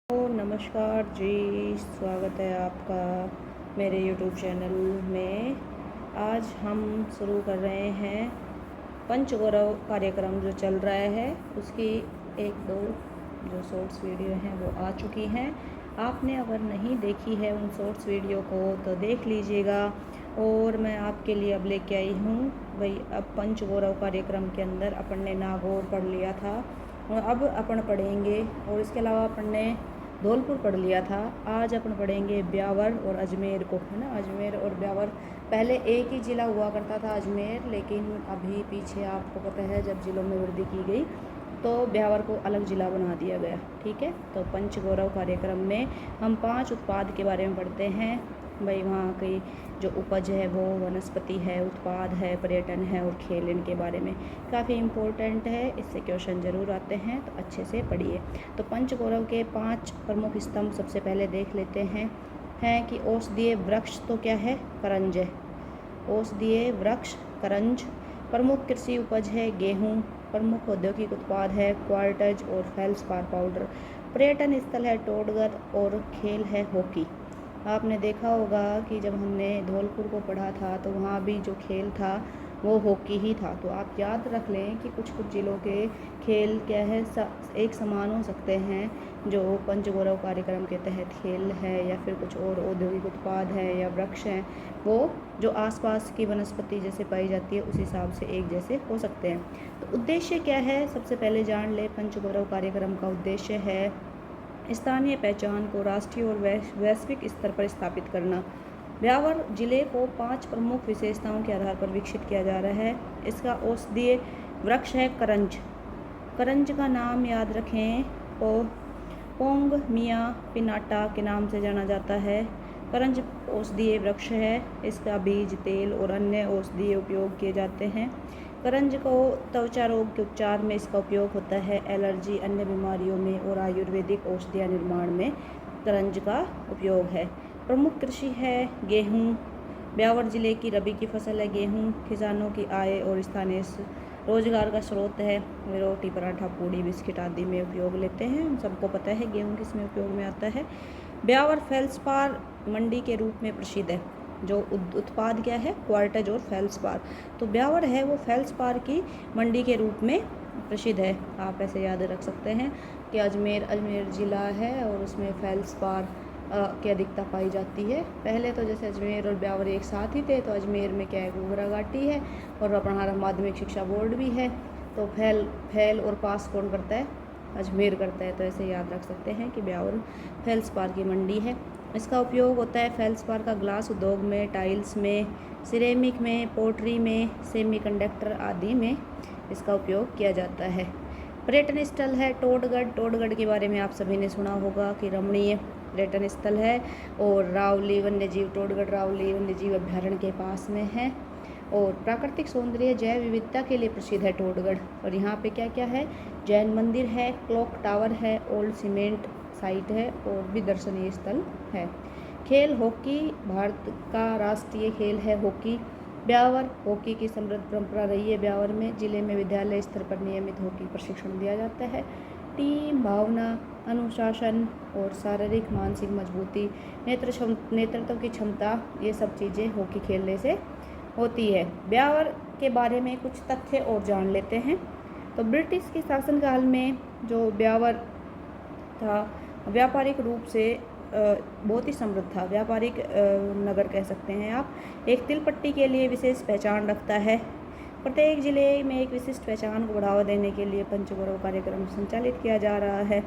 नमस्कार जी, स्वागत है आपका मेरे YouTube चैनल में। आज हम शुरू कर रहे हैं पंचगौरव कार्यक्रम जो चल रहा है उसकी एक दो जो शॉर्ट्स वीडियो हैं वो आ चुकी हैं। आपने अगर नहीं देखी है उन शॉर्ट्स वीडियो को तो देख लीजिएगा। और मैं आपके लिए अब लेके आई हूँ भाई, अब पंचगौरव कार्यक्रम के अंदर अपन ने नागौर पढ़ लिया था और अब अपन पढ़ेंगे, और इसके अलावा अपन ने धौलपुर पढ़ लिया था। आज अपन पढ़ेंगे ब्यावर और अजमेर को, है ना। अजमेर और ब्यावर पहले एक ही ज़िला हुआ करता था अजमेर, लेकिन अभी पीछे आपको पता है जब ज़िलों में वृद्धि की गई तो ब्यावर को अलग ज़िला बना दिया गया। ठीक है, तो पंचगौरव कार्यक्रम में हम 5 उत्पाद के बारे में पढ़ते हैं भाई। वहाँ की जो उपज है वो वनस्पति है, उत्पाद है, पर्यटन है और खेल, इनके बारे में काफ़ी इम्पोर्टेंट है। इससे क्वेश्चन ज़रूर आते हैं, तो अच्छे से पढ़िए। तो पंचगौरव के 5 प्रमुख स्तंभ सबसे पहले देख लेते हैं कि औषधीय वृक्ष तो क्या है, करंज है। औषधीय वृक्ष करंज। प्रमुख कृषि उपज है गेहूँ। प्रमुख औद्योगिक उत्पाद है क्वार्टज और फेल्सपार पाउडर। पर्यटन स्थल है टोडगर और खेल है हॉकी। आपने देखा होगा कि जब हमने धौलपुर को पढ़ा था तो वहाँ भी जो खेल था वो हॉकी ही था। तो आप याद रख लें कि कुछ कुछ ज़िलों के खेल क्या है, एक समान हो सकते हैं। जो पंचगौरव कार्यक्रम के तहत खेल है या फिर कुछ और औद्योगिक उत्पाद है या वृक्ष हैं, वो जो आसपास की वनस्पति जैसे पाई जाती है उस हिसाब से एक जैसे हो सकते हैं। तो उद्देश्य क्या है, सबसे पहले जान ले। पंचगौरव कार्यक्रम का उद्देश्य है स्थानीय पहचान को राष्ट्रीय और वैश्विक स्तर पर स्थापित करना। ब्यावर जिले को 5 प्रमुख विशेषताओं के आधार पर विकसित किया जा रहा है। इसका औषधीय वृक्ष है करंज। करंज का नाम याद रखें, पोंग मिया पिनाटा के नाम से जाना जाता है। करंज औषधीय वृक्ष है। इसका बीज, तेल और अन्य औषधीय उपयोग किए जाते हैं। करंज को त्वचा रोग के उपचार में इसका उपयोग होता है। एलर्जी, अन्य बीमारियों में और आयुर्वेदिक औषधियाँ निर्माण में करंज का उपयोग है। प्रमुख कृषि है गेहूँ। ब्यावर जिले की रबी की फसल है गेहूँ। किसानों की आय और स्थानीय रोजगार का स्रोत है। रोटी, पराठा, पूड़ी, बिस्किट आदि में उपयोग लेते हैं। हम सबको पता है गेहूँ किस में उपयोग में आता है। ब्यावर फेल्सपार मंडी के रूप में प्रसिद्ध है। जो उत्पाद क्या है, क्वार्टज और फेल्सपार। तो ब्यावर है वो फेल्सपार की मंडी के रूप में प्रसिद्ध है। आप ऐसे याद रख सकते हैं कि अजमेर ज़िला है और उसमें फेल्सपार की अधिकता पाई जाती है। पहले तो जैसे अजमेर और ब्यावर एक साथ ही थे, तो अजमेर में क्या है, घूघरा घाटी है और अपना माध्यमिक शिक्षा बोर्ड भी है। तो फैल और पास कौन करता है, अजमेर करता है। तो ऐसे याद रख सकते हैं कि ब्यावर फेल्सपार की मंडी है। इसका उपयोग होता है फेल्सपार का ग्लास उद्योग में, टाइल्स में, सिरेमिक में, पोट्री में, सेमीकंडक्टर आदि में इसका उपयोग किया जाता है। पर्यटन स्थल है टोडगढ़। टोडगढ़ के बारे में आप सभी ने सुना होगा कि रमणीय पर्यटन स्थल है। और रावली वन्यजीव, टोडगढ़ रावली वन्यजीव अभ्यारण्य के पास में है। और प्राकृतिक सौंदर्य, जैव विविधता के लिए प्रसिद्ध है टोडगढ़। और यहाँ पे क्या क्या है, जैन मंदिर है, क्लॉक टावर है, ओल्ड सीमेंट साइट है और भी दर्शनीय स्थल है। खेल हॉकी, भारत का राष्ट्रीय खेल है हॉकी। ब्यावर हॉकी की समृद्ध परंपरा रही है। ब्यावर में जिले में विद्यालय स्तर पर नियमित हॉकी प्रशिक्षण दिया जाता है। टीम भावना, अनुशासन और शारीरिक मानसिक मजबूती, नेतृत्व की क्षमता, ये सब चीज़ें हॉकी खेलने से होती है। ब्यावर के बारे में कुछ तथ्य और जान लेते हैं। तो ब्रिटिश के शासनकाल में जो ब्यावर था व्यापारिक रूप से बहुत ही समृद्ध था। व्यापारिक नगर कह सकते हैं आप। एक तिल पट्टी के लिए विशेष पहचान रखता है। प्रत्येक जिले में एक विशिष्ट पहचान को बढ़ावा देने के लिए पंचगौरव कार्यक्रम संचालित किया जा रहा है।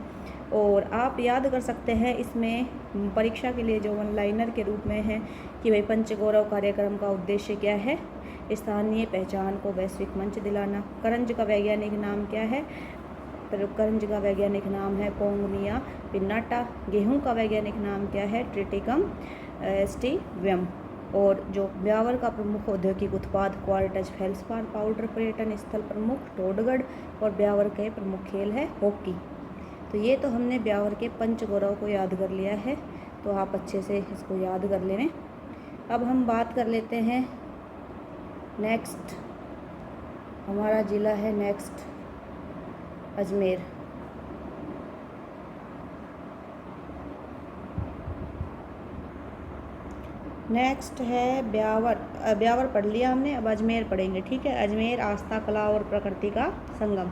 और आप याद कर सकते हैं इसमें परीक्षा के लिए जो वन लाइनर के रूप में है कि भाई पंचगौरव कार्यक्रम का उद्देश्य क्या है, स्थानीय पहचान को वैश्विक मंच दिलाना। करंज का वैज्ञानिक नाम क्या है, करंज का वैज्ञानिक नाम है पोंगमिया पिन्नाटा। गेहूं का वैज्ञानिक नाम क्या है, ट्रिटिकम स्टीवियम। और जो ब्यावर का प्रमुख औद्योगिक उत्पाद क्वार्टज फेल्सपार पाउडर। पर्यटन स्थल प्रमुख टोडगढ़ और ब्यावर के प्रमुख खेल है हॉकी। तो ये तो हमने ब्यावर के पंचगौरव को याद कर लिया है, तो आप अच्छे से इसको याद कर लें। अब हम बात कर लेते हैं नेक्स्ट, हमारा ज़िला है नेक्स्ट अजमेर। नेक्स्ट है ब्यावर। ब्यावर पढ़ लिया हमने, अब अजमेर पढ़ेंगे, ठीक है। अजमेर आस्था, कला और प्रकृति का संगम।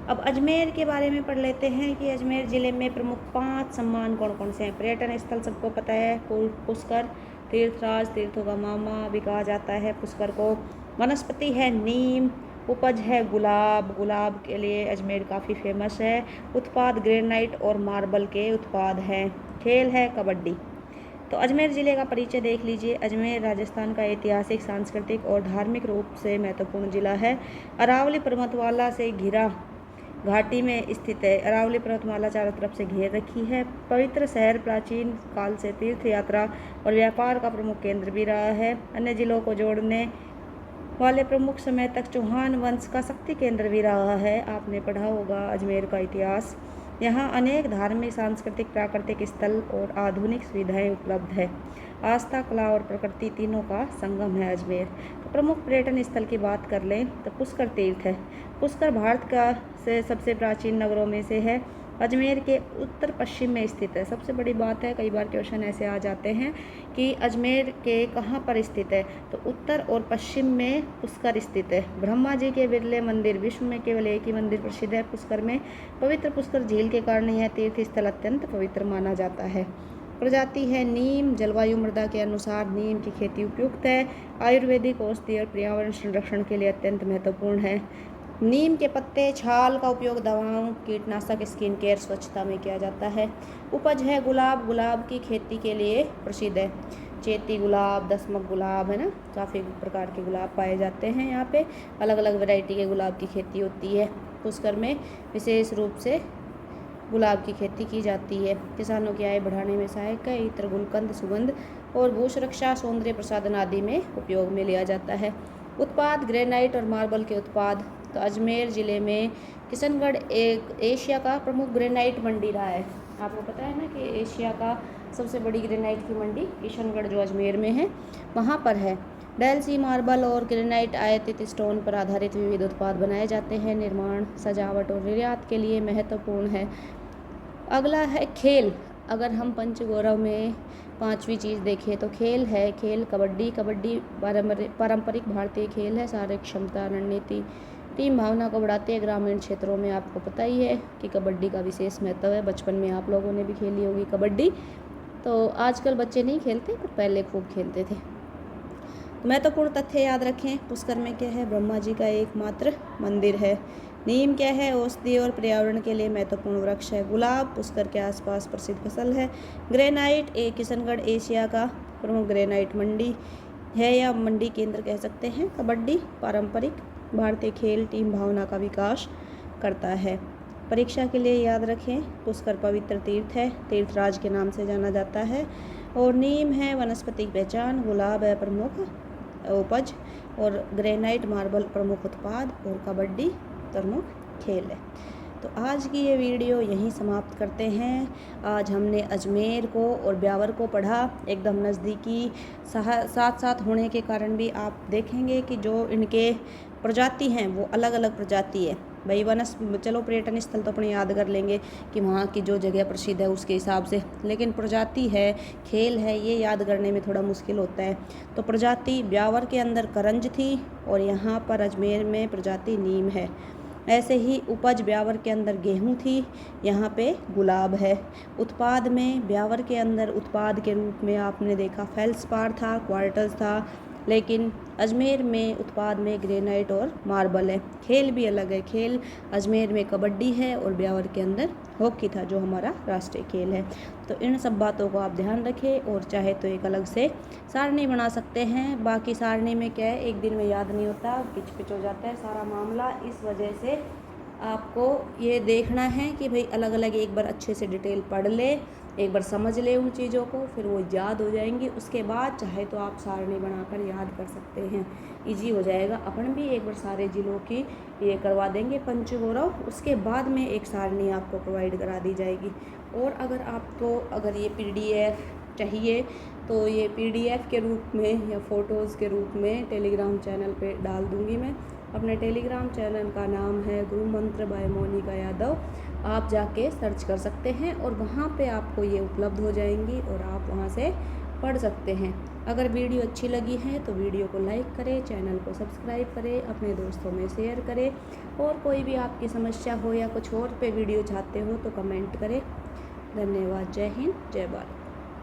अब अजमेर के बारे में पढ़ लेते हैं कि अजमेर ज़िले में प्रमुख 5 सम्मान कौन कौन से हैं। पर्यटन स्थल सबको पता है, पुष्कर, तीर्थराज, तीर्थों का मामा भी कहा जाता है पुष्कर को। वनस्पति है नीम, उपज है गुलाब, गुलाब के लिए अजमेर काफ़ी फेमस है। उत्पाद ग्रेनाइट और मार्बल के उत्पाद हैं। खेल है कबड्डी। तो अजमेर ज़िले का परिचय देख लीजिए। अजमेर राजस्थान का ऐतिहासिक, सांस्कृतिक और धार्मिक रूप से महत्वपूर्ण जिला है। अरावली पर्वतमाला से घिरा घाटी में स्थित है। अरावली पर्वतमाला चारों तरफ से घेर रखी है। पवित्र शहर प्राचीन काल से तीर्थ यात्रा और व्यापार का प्रमुख केंद्र भी रहा है। अन्य जिलों को जोड़ने वाले प्रमुख समय तक चौहान वंश का शक्ति केंद्र भी रहा है। आपने पढ़ा होगा अजमेर का इतिहास। यहाँ अनेक धार्मिक, सांस्कृतिक, प्राकृतिक स्थल और आधुनिक सुविधाएं उपलब्ध है। आस्था, कला और प्रकृति तीनों का संगम है अजमेर। तो प्रमुख पर्यटन स्थल की बात कर लें तो पुष्कर तीर्थ है। पुष्कर भारत का से सबसे प्राचीन नगरों में से है। अजमेर के उत्तर पश्चिम में स्थित है। सबसे बड़ी बात है, कई बार क्वेश्चन ऐसे आ जाते हैं कि अजमेर के कहाँ पर स्थित है, तो उत्तर और पश्चिम में पुष्कर स्थित है। ब्रह्मा जी के बिरले मंदिर, विश्व में केवल एक ही मंदिर प्रसिद्ध है पुष्कर में। पवित्र पुष्कर झील के कारण यह तीर्थ स्थल अत्यंत पवित्र माना जाता है। प्रजाति है नीम। जलवायु मृदा के अनुसार नीम की खेती उपयुक्त है। आयुर्वेदिक औषधि और पर्यावरण संरक्षण के लिए अत्यंत महत्वपूर्ण है। नीम के पत्ते, छाल का उपयोग दवाओं, कीटनाशक, स्किन केयर, स्वच्छता में किया जाता है। उपज है गुलाब। गुलाब की खेती के लिए प्रसिद्ध है। चेती गुलाब, दसमक गुलाब, है ना, काफ़ी प्रकार के गुलाब पाए जाते हैं। यहाँ पे अलग अलग वैरायटी के गुलाब की खेती होती है। पुष्कर में विशेष रूप से गुलाब की खेती की जाती है। किसानों की आय बढ़ाने में सहायक है। इत्र, गुलकंद, सुगंध और भू सुरक्षा, सौंदर्य प्रसाधन आदि में उपयोग में लिया जाता है। उत्पाद ग्रेनाइट और मार्बल के उत्पाद। तो अजमेर ज़िले में किशनगढ़ एक एशिया का प्रमुख ग्रेनाइट मंडी रहा है। आपको पता है ना कि एशिया का सबसे बड़ी ग्रेनाइट की मंडी किशनगढ़ जो अजमेर में है वहाँ पर है। डेल्सी मार्बल और ग्रेनाइट आयातित स्टोन पर आधारित विविध उत्पाद बनाए जाते हैं। निर्माण, सजावट और निर्यात के लिए महत्वपूर्ण है। अगला है खेल। अगर हम पंचगौरव में 5वीं चीज़ देखें तो खेल है। खेल कबड्डी। कबड्डी पारंपरिक भारतीय खेल है। शारीरिक क्षमता, रणनीति, टीम भावना को बढ़ाते हैं। ग्रामीण क्षेत्रों में आपको पता ही है कि कबड्डी का विशेष महत्व है। बचपन में आप लोगों ने भी खेली होगी कबड्डी। तो आजकल बच्चे नहीं खेलते, पर पहले खूब खेलते थे। महत्वपूर्ण तथ्य याद रखें। पुष्कर में क्या है, ब्रह्मा जी का एकमात्र मंदिर है। नीम क्या है, औषधि और पर्यावरण के लिए महत्वपूर्ण वृक्ष है। गुलाब पुष्कर के आसपास प्रसिद्ध फसल है। ग्रेनाइट किशनगढ़ एशिया का प्रमुख ग्रेनाइट मंडी है या मंडी केंद्र कह सकते हैं। कबड्डी पारंपरिक भारतीय खेल, टीम भावना का विकास करता है। परीक्षा के लिए याद रखें, पुष्कर पवित्र तीर्थ है, तीर्थराज के नाम से जाना जाता है। और नीम है वनस्पतिक पहचान, गुलाब है प्रमुख उपज, और ग्रेनाइट मार्बल प्रमुख उत्पाद, और कबड्डी प्रमुख खेल है। तो आज की ये वीडियो यहीं समाप्त करते हैं। आज हमने अजमेर को और ब्यावर को पढ़ा, एकदम नज़दीकी साथ साथ होने के कारण भी आप देखेंगे कि जो इनके प्रजाति हैं वो अलग अलग प्रजाति है। भाई चलो पर्यटन स्थल तो अपने याद कर लेंगे कि वहाँ की जो जगह प्रसिद्ध है उसके हिसाब से, लेकिन प्रजाति है, खेल है, ये याद करने में थोड़ा मुश्किल होता है। तो प्रजाति ब्यावर के अंदर करंज थी और यहाँ पर अजमेर में प्रजाति नीम है। ऐसे ही उपज ब्यावर के अंदर गेहूं थी, यहाँ पे गुलाब है। उत्पाद में ब्यावर के अंदर उत्पाद के रूप में आपने देखा फेल्सपार था, क्वार्टर्स था, लेकिन अजमेर में उत्पाद में ग्रेनाइट और मार्बल है। खेल भी अलग है। खेल अजमेर में कबड्डी है और ब्यावर के अंदर हॉकी था जो हमारा राष्ट्रीय खेल है। तो इन सब बातों को आप ध्यान रखें, और चाहे तो एक अलग से सारणी बना सकते हैं। बाकी सारणी में क्या है, एक दिन में याद नहीं होता, पिच पिच हो जाता है सारा मामला। इस वजह से आपको ये देखना है कि भाई अलग अलग एक बार अच्छे से डिटेल पढ़ ले, एक बार समझ ले उन चीज़ों को, फिर वो याद हो जाएंगी। उसके बाद चाहे तो आप सारणी बनाकर याद कर सकते हैं, इजी हो जाएगा। अपन भी एक बार सारे ज़िलों की ये करवा देंगे पंचगौरव, उसके बाद में एक सारणी आपको प्रोवाइड करा दी जाएगी। और अगर ये PDF चाहिए तो ये PDF के रूप में या फ़ोटोज़ के रूप में टेलीग्राम चैनल पे डाल दूँगी मैं। अपने टेलीग्राम चैनल का नाम है गुरु मंत्र बाय मोनिका यादव। आप जाके सर्च कर सकते हैं और वहाँ पे आपको ये उपलब्ध हो जाएंगी और आप वहाँ से पढ़ सकते हैं। अगर वीडियो अच्छी लगी है तो वीडियो को लाइक करें, चैनल को सब्सक्राइब करें, अपने दोस्तों में शेयर करें। और कोई भी आपकी समस्या हो या कुछ और पे वीडियो चाहते हो तो कमेंट करें। धन्यवाद। जय हिंद, जय भारत।